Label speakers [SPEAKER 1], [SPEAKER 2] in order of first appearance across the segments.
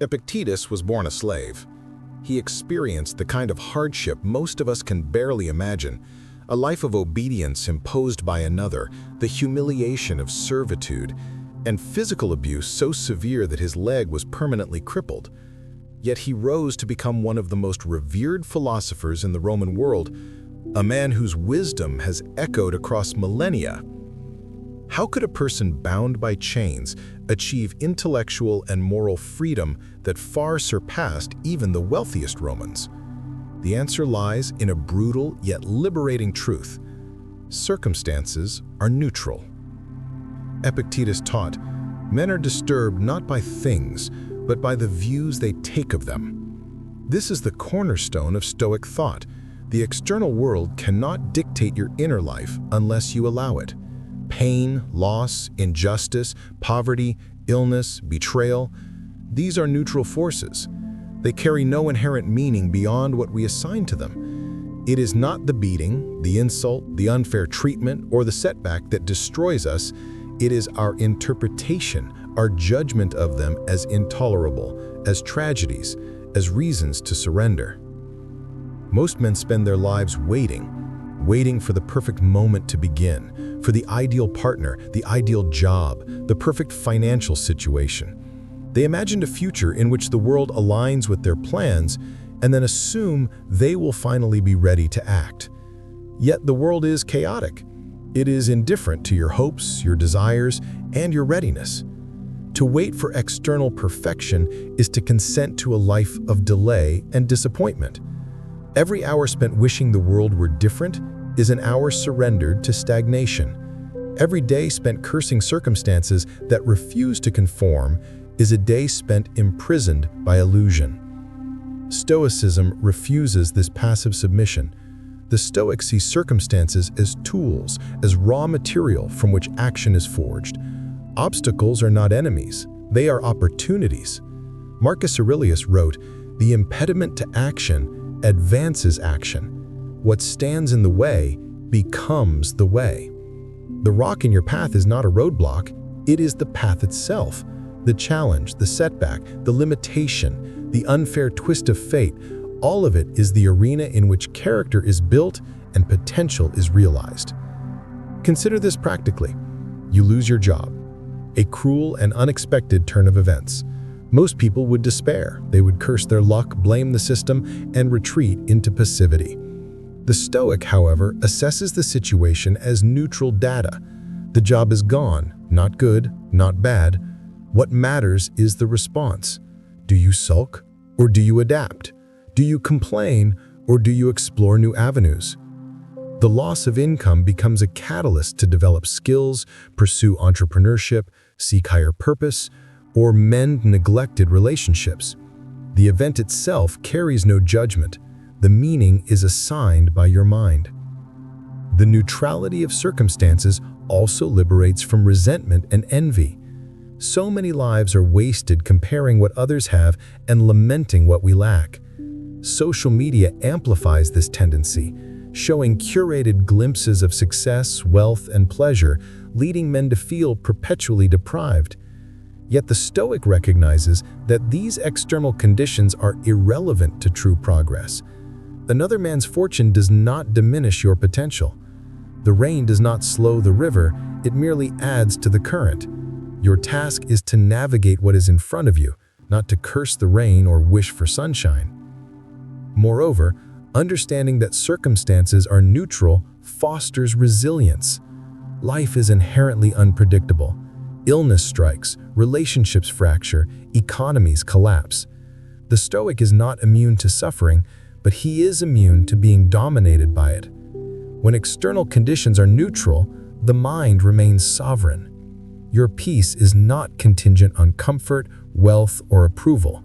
[SPEAKER 1] Epictetus was born a slave. He experienced the kind of hardship most of us can barely imagine, a life of obedience imposed by another, the humiliation of servitude, and physical abuse so severe that his leg was permanently crippled. Yet he rose to become one of the most revered philosophers in the Roman world, a man whose wisdom has echoed across millennia. How could a person bound by chains achieve intellectual and moral freedom that far surpassed even the wealthiest Romans? The answer lies in a brutal yet liberating truth. Circumstances are neutral. Epictetus taught, men are disturbed not by things, but by the views they take of them. This is the cornerstone of Stoic thought. The external world cannot dictate your inner life unless you allow it. Pain, loss, injustice, poverty, illness, betrayal, these are neutral forces. They carry no inherent meaning beyond what we assign to them. It is not the beating, the insult, the unfair treatment, or the setback that destroys us. It is our interpretation, our judgment of them as intolerable, as tragedies, as reasons to surrender. Most men spend their lives waiting for the perfect moment to begin, for the ideal partner, the ideal job, the perfect financial situation. They imagine a future in which the world aligns with their plans and then assume they will finally be ready to act. Yet the world is chaotic. It is indifferent to your hopes, your desires, and your readiness. To wait for external perfection is to consent to a life of delay and disappointment. Every hour spent wishing the world were different is an hour surrendered to stagnation. Every day spent cursing circumstances that refuse to conform is a day spent imprisoned by illusion. Stoicism refuses this passive submission. The Stoics see circumstances as tools, as raw material from which action is forged. Obstacles are not enemies, they are opportunities. Marcus Aurelius wrote, "The impediment to action advances action. What stands in the way becomes the way." The rock in your path is not a roadblock, it is the path itself. The challenge, the setback, the limitation, the unfair twist of fate, all of it is the arena in which character is built and potential is realized. Consider this practically. You lose your job. A cruel and unexpected turn of events. Most people would despair. They would curse their luck, blame the system, and retreat into passivity. The Stoic, however, assesses the situation as neutral data. The job is gone, not good, not bad. What matters is the response. Do you sulk or do you adapt? Do you complain or do you explore new avenues? The loss of income becomes a catalyst to develop skills, pursue entrepreneurship, seek higher purpose, or mend neglected relationships. The event itself carries no judgment. The meaning is assigned by your mind. The neutrality of circumstances also liberates from resentment and envy. So many lives are wasted comparing what others have and lamenting what we lack. Social media amplifies this tendency, showing curated glimpses of success, wealth, and pleasure, leading men to feel perpetually deprived. Yet the Stoic recognizes that these external conditions are irrelevant to true progress. Another man's fortune does not diminish your potential. The rain does not slow the river, it merely adds to the current. Your task is to navigate what is in front of you, not to curse the rain or wish for sunshine. Moreover, understanding that circumstances are neutral fosters resilience. Life is inherently unpredictable. Illness strikes, relationships fracture, economies collapse. The Stoic is not immune to suffering, but he is immune to being dominated by it. When external conditions are neutral, the mind remains sovereign. Your peace is not contingent on comfort, wealth, or approval.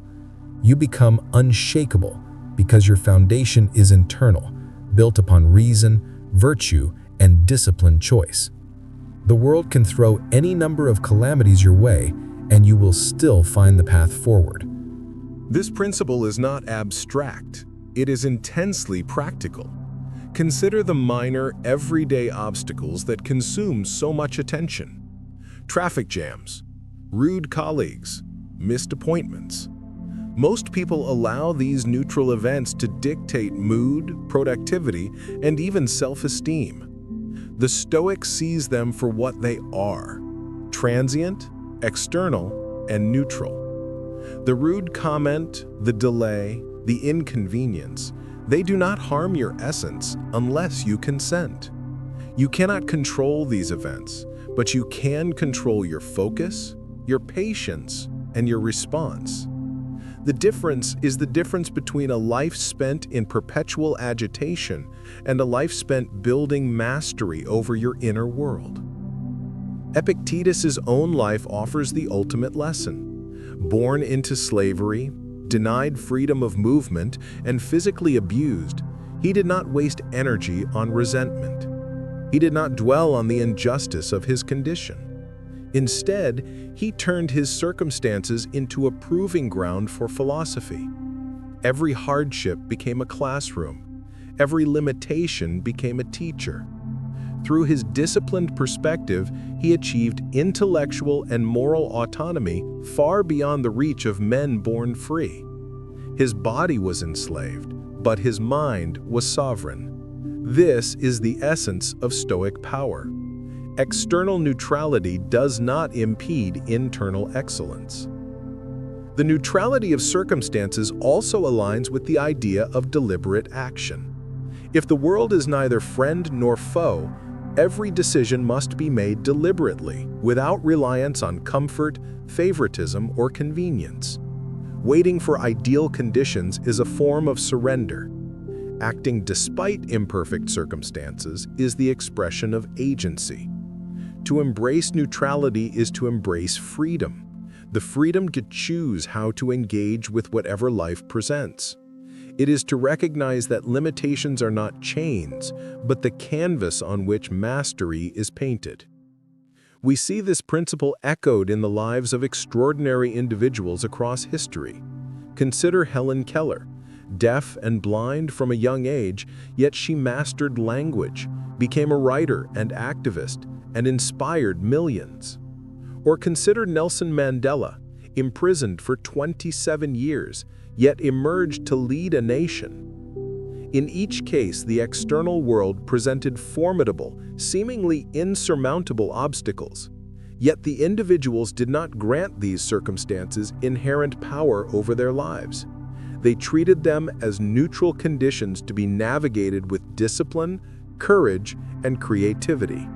[SPEAKER 1] You become unshakable because your foundation is internal, built upon reason, virtue, and disciplined choice. The world can throw any number of calamities your way, and you will still find the path forward.
[SPEAKER 2] This principle is not abstract. It is intensely practical. Consider the minor, everyday obstacles that consume so much attention. Traffic jams, rude colleagues, missed appointments. Most people allow these neutral events to dictate mood, productivity, and even self-esteem. The Stoic sees them for what they are: transient, external, and neutral. The rude comment, the delay, the inconvenience, they do not harm your essence unless you consent. You cannot control these events, but you can control your focus, your patience, and your response. The difference is the difference between a life spent in perpetual agitation and a life spent building mastery over your inner world. Epictetus's own life offers the ultimate lesson. Born into slavery, denied freedom of movement, and physically abused, he did not waste energy on resentment. He did not dwell on the injustice of his condition. Instead, he turned his circumstances into a proving ground for philosophy. Every hardship became a classroom. Every limitation became a teacher. Through his disciplined perspective, he achieved intellectual and moral autonomy far beyond the reach of men born free. His body was enslaved, but his mind was sovereign. This is the essence of Stoic power. External neutrality does not impede internal excellence. The neutrality of circumstances also aligns with the idea of deliberate action. If the world is neither friend nor foe, every decision must be made deliberately, without reliance on comfort, favoritism, or convenience. Waiting for ideal conditions is a form of surrender. Acting despite imperfect circumstances is the expression of agency. To embrace neutrality is to embrace freedom, the freedom to choose how to engage with whatever life presents. It is to recognize that limitations are not chains, but the canvas on which mastery is painted. We see this principle echoed in the lives of extraordinary individuals across history. Consider Helen Keller. Deaf and blind from a young age, yet she mastered language, became a writer and activist, and inspired millions. Or consider Nelson Mandela, imprisoned for 27 years, yet emerged to lead a nation. In each case, the external world presented formidable, seemingly insurmountable obstacles. Yet the individuals did not grant these circumstances inherent power over their lives. They treated them as neutral conditions to be navigated with discipline, courage, and creativity.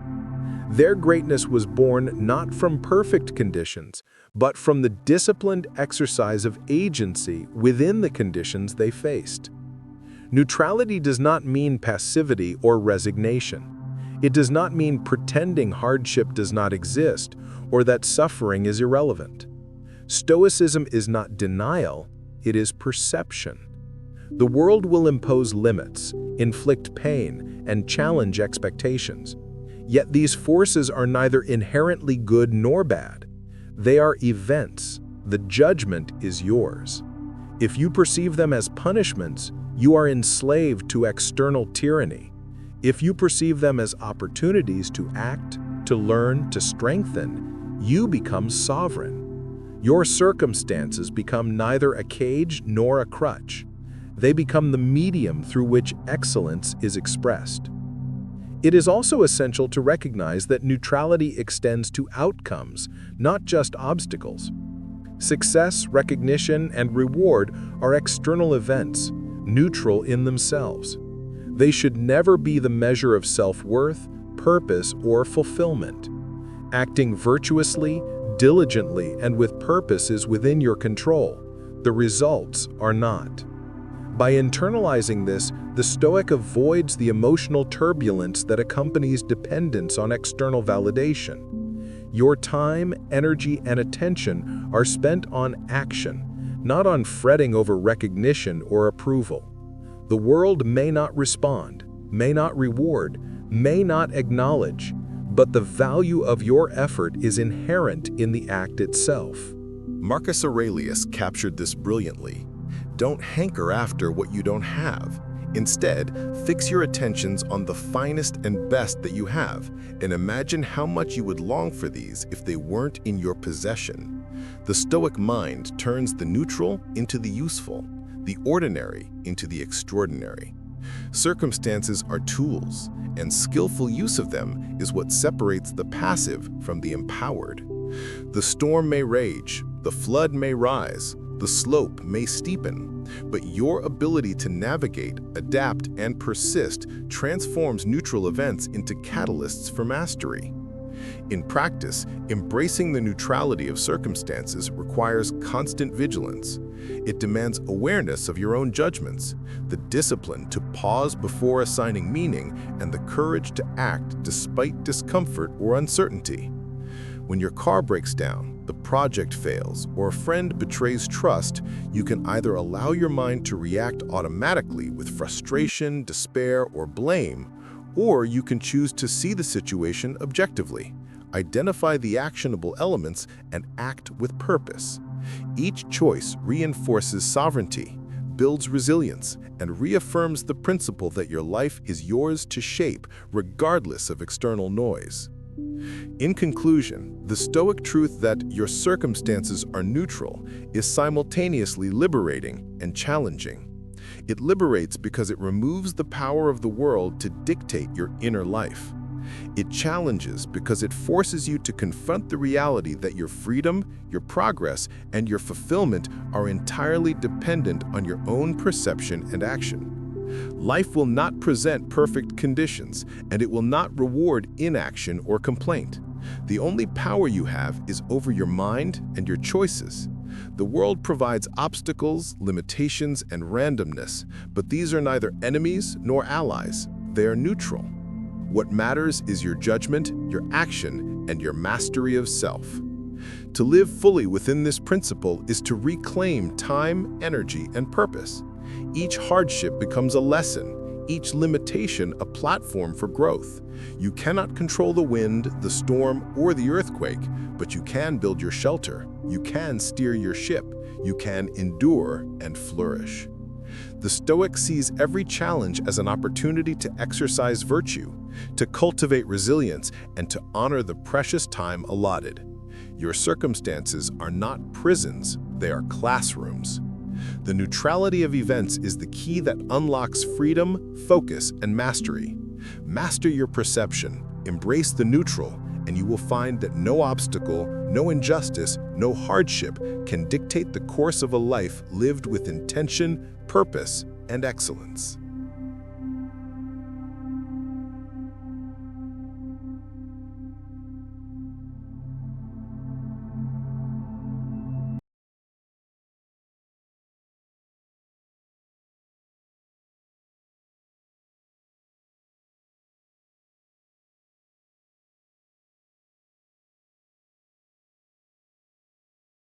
[SPEAKER 2] Their greatness was born not from perfect conditions, but from the disciplined exercise of agency within the conditions they faced. Neutrality does not mean passivity or resignation. It does not mean pretending hardship does not exist or that suffering is irrelevant. Stoicism is not denial, it is perception. The world will impose limits, inflict pain, and challenge expectations. Yet these forces are neither inherently good nor bad. They are events. The judgment is yours. If you perceive them as punishments, you are enslaved to external tyranny. If you perceive them as opportunities to act, to learn, to strengthen, you become sovereign. Your circumstances become neither a cage nor a crutch. They become the medium through which excellence is expressed. It is also essential to recognize that neutrality extends to outcomes, not just obstacles. Success, recognition, and reward are external events, neutral in themselves. They should never be the measure of self-worth, purpose, or fulfillment. Acting virtuously, diligently, and with purpose is within your control. The results are not. By internalizing this, the Stoic avoids the emotional turbulence that accompanies dependence on external validation. Your time, energy, and attention are spent on action, not on fretting over recognition or approval. The world may not respond, may not reward, may not acknowledge, but the value of your effort is inherent in the act itself.
[SPEAKER 1] Marcus Aurelius captured this brilliantly. Don't hanker after what you don't have. Instead, fix your attentions on the finest and best that you have, and imagine how much you would long for these if they weren't in your possession.
[SPEAKER 2] The Stoic mind turns the neutral into the useful, the ordinary into the extraordinary. Circumstances are tools, and skillful use of them is what separates the passive from the empowered. The storm may rage, the flood may rise, the slope may steepen, but your ability to navigate, adapt, and persist transforms neutral events into catalysts for mastery. In practice, embracing the neutrality of circumstances requires constant vigilance. It demands awareness of your own judgments, the discipline to pause before assigning meaning, and the courage to act despite discomfort or uncertainty. When your car breaks down, the project fails, or a friend betrays trust, you can either allow your mind to react automatically with frustration, despair, or blame, or you can choose to see the situation objectively, identify the actionable elements, and act with purpose. Each choice reinforces sovereignty, builds resilience, and reaffirms the principle that your life is yours to shape, regardless of external noise. In conclusion, the Stoic truth that your circumstances are neutral is simultaneously liberating and challenging. It liberates because it removes the power of the world to dictate your inner life. It challenges because it forces you to confront the reality that your freedom, your progress, and your fulfillment are entirely dependent on your own perception and action. Life will not present perfect conditions, and it will not reward inaction or complaint. The only power you have is over your mind and your choices. The world provides obstacles, limitations, and randomness, but these are neither enemies nor allies. They are neutral. What matters is your judgment, your action, and your mastery of self. To live fully within this principle is to reclaim time, energy, and purpose. Each hardship becomes a lesson, each limitation a platform for growth. You cannot control the wind, the storm, or the earthquake, but you can build your shelter. You can steer your ship. You can endure and flourish. The Stoic sees every challenge as an opportunity to exercise virtue, to cultivate resilience, and to honor the precious time allotted. Your circumstances are not prisons, they are classrooms. The neutrality of events is the key that unlocks freedom, focus, and mastery. Master your perception, embrace the neutral, and you will find that no obstacle, no injustice, no hardship can dictate the course of a life lived with intention, purpose, and excellence.